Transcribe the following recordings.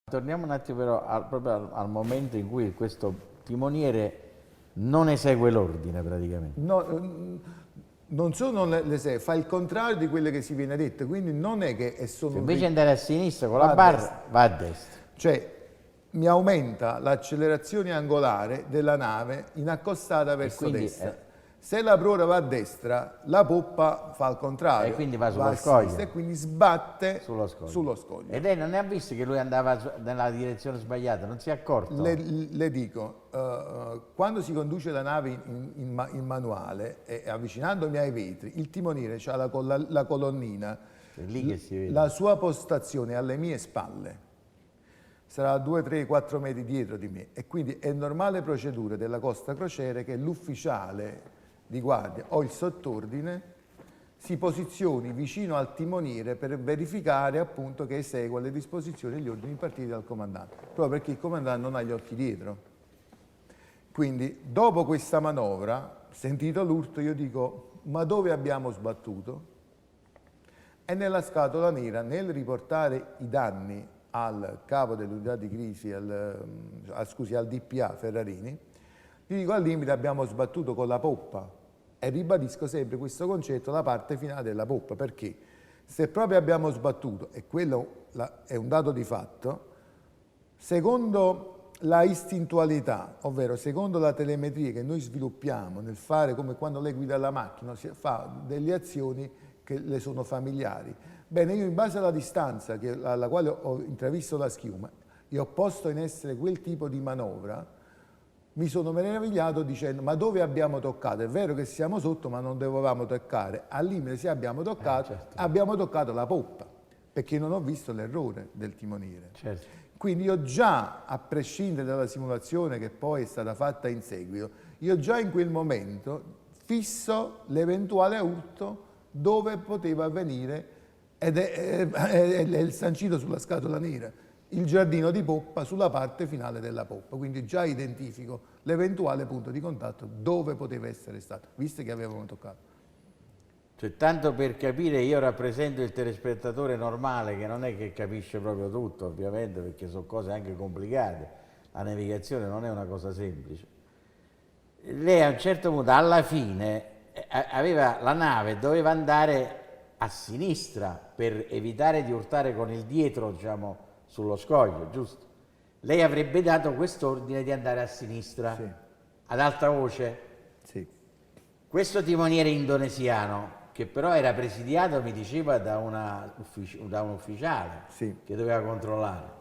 Torniamo un attimo però proprio al momento in cui questo timoniere non esegue l'ordine praticamente. No, non solo non le segue, fa il contrario di quello che si viene detto, quindi non è che è solo Se un invece di andare a sinistra con va la a barra, destra. va a destra. Cioè, mi aumenta l'accelerazione angolare della nave in accostata verso quindi, destra. Se la prora va a destra, la poppa fa il contrario, E quindi va sullo a scoglio. sinistra e quindi sbatte Sullo scoglio. scoglio. E lei non ne ha visto che lui andava nella direzione sbagliata, non si è accorto? Le dico, quando si conduce la nave in manuale e avvicinandomi ai vetri, il timoniere ha la colonnina, È lì che si vede. la sua postazione è alle mie spalle, sarà a 2, 3, 4 metri dietro di me e quindi è normale procedura della Costa Crociere che l'ufficiale di guardia o il sottordine si posizioni vicino al timoniere per verificare appunto che esegua le disposizioni e gli ordini impartiti dal comandante, proprio perché il comandante non ha gli occhi dietro. Quindi dopo questa manovra, sentito l'urto, io dico, ma dove abbiamo sbattuto? E nella scatola nera, nel riportare i danni al capo dell'unità di crisi, al DPA Ferrarini, gli dico al limite abbiamo sbattuto con la poppa e ribadisco sempre questo concetto, la parte finale della poppa, perché se proprio abbiamo sbattuto, e quello è un dato di fatto, secondo la istintualità, ovvero secondo la telemetria che noi sviluppiamo nel fare come quando lei guida la macchina, si fa delle azioni che le sono familiari. Bene, io in base alla distanza alla quale ho intravisto la schiuma e ho posto in essere quel tipo di manovra, mi sono meravigliato dicendo ma dove abbiamo toccato? È vero che siamo sotto ma non dovevamo toccare, al limite se abbiamo toccato, certo. abbiamo toccato la poppa, perché non ho visto l'errore del timoniere. Certo. Quindi io già, a prescindere dalla simulazione che poi è stata fatta in seguito, io già in quel momento fisso l'eventuale urto dove poteva avvenire ed è il sancito sulla scatola nera, il giardino di poppa sulla parte finale della poppa, quindi già identifico l'eventuale punto di contatto dove poteva essere stato, visto che avevamo toccato. Cioè, tanto per capire, io rappresento il telespettatore normale che non è che capisce proprio tutto, ovviamente, perché sono cose anche complicate. La navigazione non è una cosa semplice. Lei a un certo punto, alla fine, aveva la nave, doveva andare a sinistra per evitare di urtare con il dietro, diciamo, sullo scoglio, giusto? Lei avrebbe dato quest'ordine di andare a sinistra, Sì. ad alta voce. Sì. Questo timoniere indonesiano, che però era presidiato, mi diceva, da un ufficiale Sì. che doveva controllare.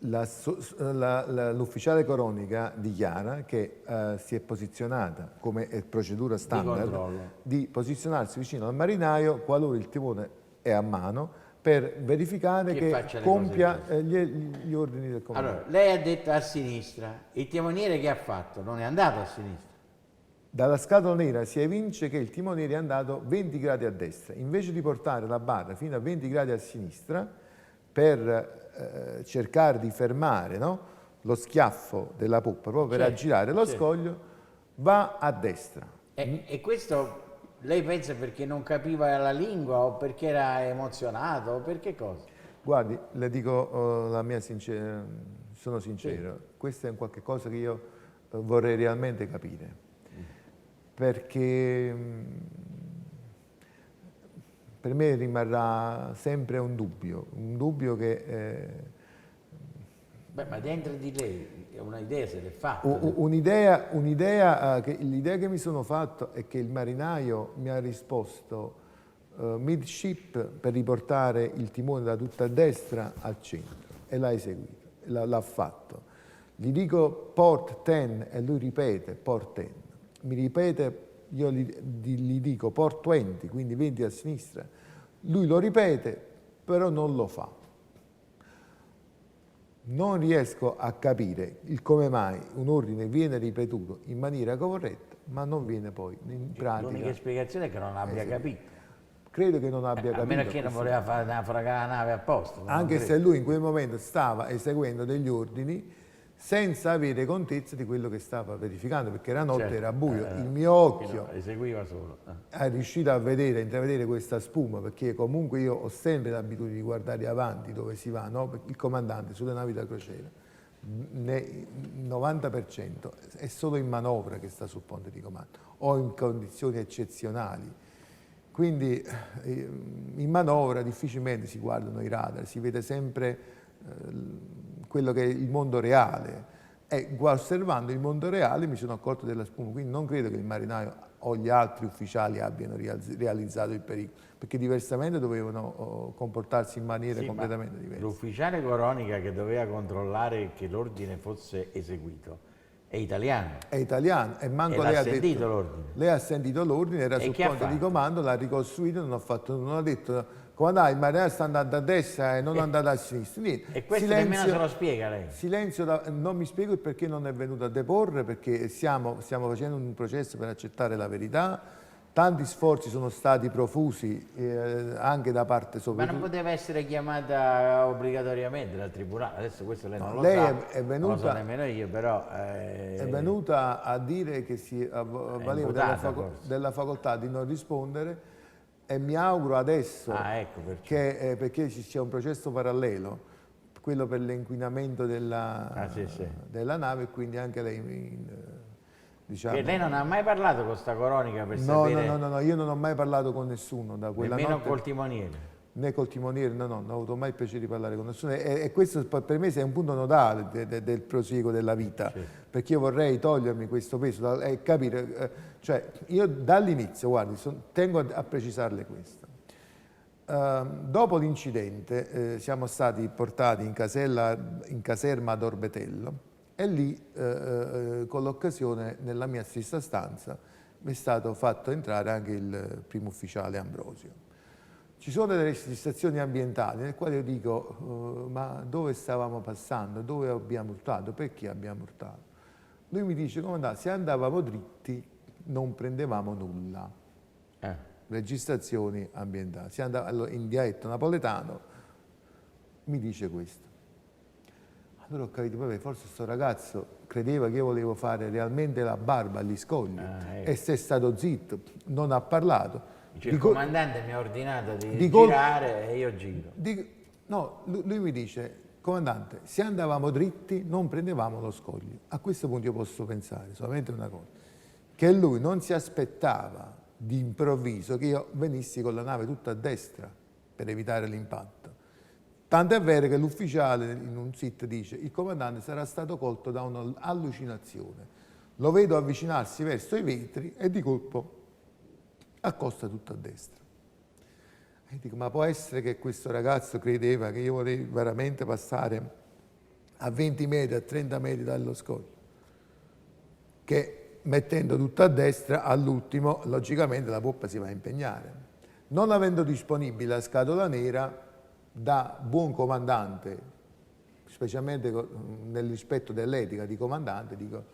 L'ufficiale coronica dichiara che si è posizionata, come è procedura standard, di posizionarsi vicino al marinaio qualora il timone è a mano per verificare che compia gli ordini del comandante. Allora, lei ha detto a sinistra, il timoniere che ha fatto? Non è andato a sinistra. Dalla scatola nera si evince che il timoniere è andato 20 gradi a destra, invece di portare la barra fino a 20 gradi a sinistra per cercare di fermare, no, lo schiaffo della poppa, proprio per aggirare lo scoglio, va a destra. E questo lei pensa perché non capiva la lingua o perché era emozionato o per che cosa? Guardi, le dico la mia sono sincero, questo è un qualche cosa che io vorrei realmente capire. Perché per me rimarrà sempre un dubbio che... Beh, ma dentro di lei un'idea se l'è fatta. L'idea che mi sono fatto è che il marinaio mi ha risposto midship per riportare il timone da tutta a destra al centro e l'ha eseguito, l'ha fatto. Gli dico port 10 e lui ripete port 10. Mi ripete, io gli dico port 20, quindi 20 a sinistra, lui lo ripete, però non lo fa. Non riesco a capire il come mai un ordine viene ripetuto in maniera corretta, ma non viene poi in pratica. L'unica spiegazione è che non abbia capito. Credo che non abbia capito. A meno che non voleva fare fragare la nave apposta. Anche se lui in quel momento stava eseguendo degli ordini senza avere contezza di quello che stava verificando, perché la notte Certo, era buio. Il mio occhio eseguiva solo. è riuscito a vedere, a intravedere questa spuma, perché comunque io ho sempre l'abitudine di guardare avanti dove si va, no? Perché il comandante sulle navi da crociera, il 90% è solo in manovra che sta sul ponte di comando o in condizioni eccezionali. Quindi in manovra difficilmente si guardano i radar, si vede sempre quello che è il mondo reale. E osservando il mondo reale mi sono accorto della spuma, quindi non credo che il marinaio o gli altri ufficiali abbiano realizzato il pericolo, perché diversamente dovevano comportarsi in maniera completamente diversa. L'ufficiale Coronica che doveva controllare che l'ordine fosse eseguito è italiano. È italiano e manco lei ha sentito l'ordine. Lei ha sentito l'ordine, era sul ponte di comando, l'ha ricostruito, non ha detto comandante, il marinaio sta andando a destra e non andate a sinistra. Niente. E questo nemmeno se lo spiega lei? Silenzio, non mi spiego il perché non è venuto a deporre, perché stiamo facendo un processo per accettare la verità. Tanti sforzi sono stati profusi anche da parte Ma non poteva essere chiamata obbligatoriamente dal tribunale? Adesso questo lei non lo sa, è venuta, non lo so nemmeno io, però... È venuta a dire che si avvaleva della facoltà di non rispondere e mi auguro adesso ecco che perché ci sia un processo parallelo, quello per l'inquinamento della nave, e quindi anche lei... diciamo, e lei non ha mai parlato con sta Coronica per sapere... No, io non ho mai parlato con nessuno da quella nemmeno notte. col timoniere? Né col timoniere, no, non ho avuto mai il piacere di parlare con nessuno e questo per me è un punto nodale del prosieguo della vita, perché io vorrei togliermi questo peso e capire, cioè io dall'inizio, guardi, tengo a precisarle questo. Dopo l'incidente siamo stati portati in caserma ad Orbetello e lì con l'occasione nella mia stessa stanza mi è stato fatto entrare anche il primo ufficiale Ambrosio. Ci sono delle registrazioni ambientali nelle quali io dico ma dove stavamo passando, dove abbiamo urtato, perché abbiamo urtato? Lui mi dice comandante, se andavamo dritti non prendevamo nulla. Registrazioni ambientali. Se andava, in dialetto napoletano mi dice questo. Allora ho capito, vabbè, forse questo ragazzo credeva che io volevo fare realmente la barba agli scogli e se è stato zitto, non ha parlato. Cioè, il comandante mi ha ordinato di girare e io giro. No, lui mi dice, comandante, se andavamo dritti non prendevamo lo scoglio. A questo punto io posso pensare solamente una cosa, che lui non si aspettava di improvviso che io venissi con la nave tutta a destra per evitare l'impatto. Tant'è vero che l'ufficiale in un sit dice il comandante sarà stato colto da un'allucinazione. Lo vedo avvicinarsi verso i vetri e di colpo accosta tutto a destra. E dico, ma può essere che questo ragazzo credeva che io volevo veramente passare a 20 metri, a 30 metri dallo scoglio? Che mettendo tutto a destra, all'ultimo, logicamente la poppa si va a impegnare. Non avendo disponibile la scatola nera, da buon comandante, specialmente nel rispetto dell'etica di comandante, dico,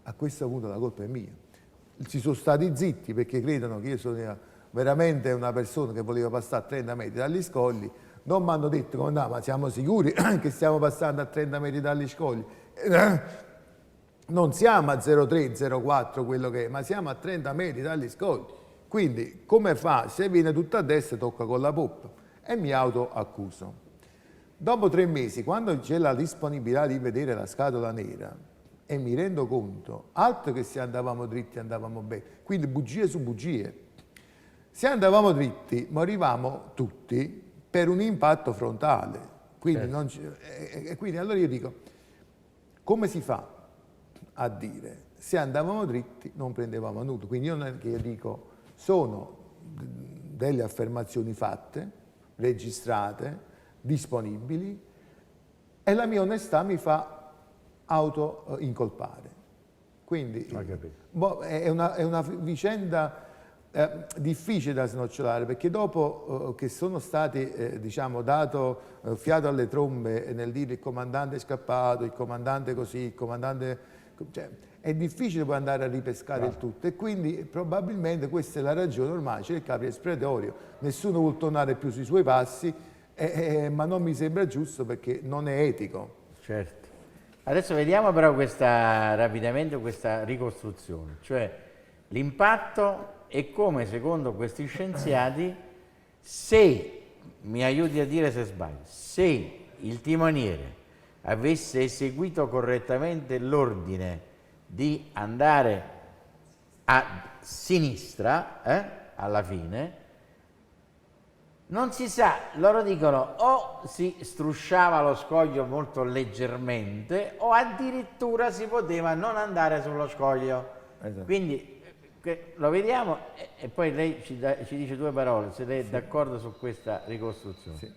a questo punto la colpa è mia. Si sono stati zitti perché credono che io sono veramente una persona che voleva passare a 30 metri dagli scogli, non mi hanno detto comandante, ma siamo sicuri che stiamo passando a 30 metri dagli scogli? Non siamo a 0,3, 0,4 quello che è, ma siamo a 30 metri dagli scogli. Quindi come fa? Se viene tutto a destra tocca con la poppa e mi autoaccuso. Dopo 3 mesi, quando c'è la disponibilità di vedere la scatola nera e mi rendo conto, altro che se andavamo dritti andavamo bene, quindi bugie su bugie. Se andavamo dritti morivamo tutti per un impatto frontale. Quindi, quindi allora io dico, come si fa a dire se andavamo dritti non prendevamo nulla? Quindi io non è che io dico, sono delle affermazioni fatte, registrate, disponibili e la mia onestà mi fa auto-incolpare. Quindi è una vicenda difficile da snocciolare perché dopo che sono stati diciamo dato fiato alle trombe nel dire il comandante è scappato, il comandante così, il comandante... Cioè, è difficile poi andare a ripescare il tutto e quindi probabilmente questa è la ragione, ormai c'è il capro espiatorio, nessuno vuole tornare più sui suoi passi, ma non mi sembra giusto perché non è etico. Certo. Adesso vediamo però rapidamente questa ricostruzione, cioè l'impatto è come, secondo questi scienziati, se, mi aiuti a dire se sbaglio, se il timoniere avesse eseguito correttamente l'ordine di andare a sinistra, alla fine, non si sa, loro dicono o si strusciava lo scoglio molto leggermente o addirittura si poteva non andare sullo scoglio. Esatto. Quindi lo vediamo e poi lei ci dice due parole, se lei è d'accordo su questa ricostruzione. Sì.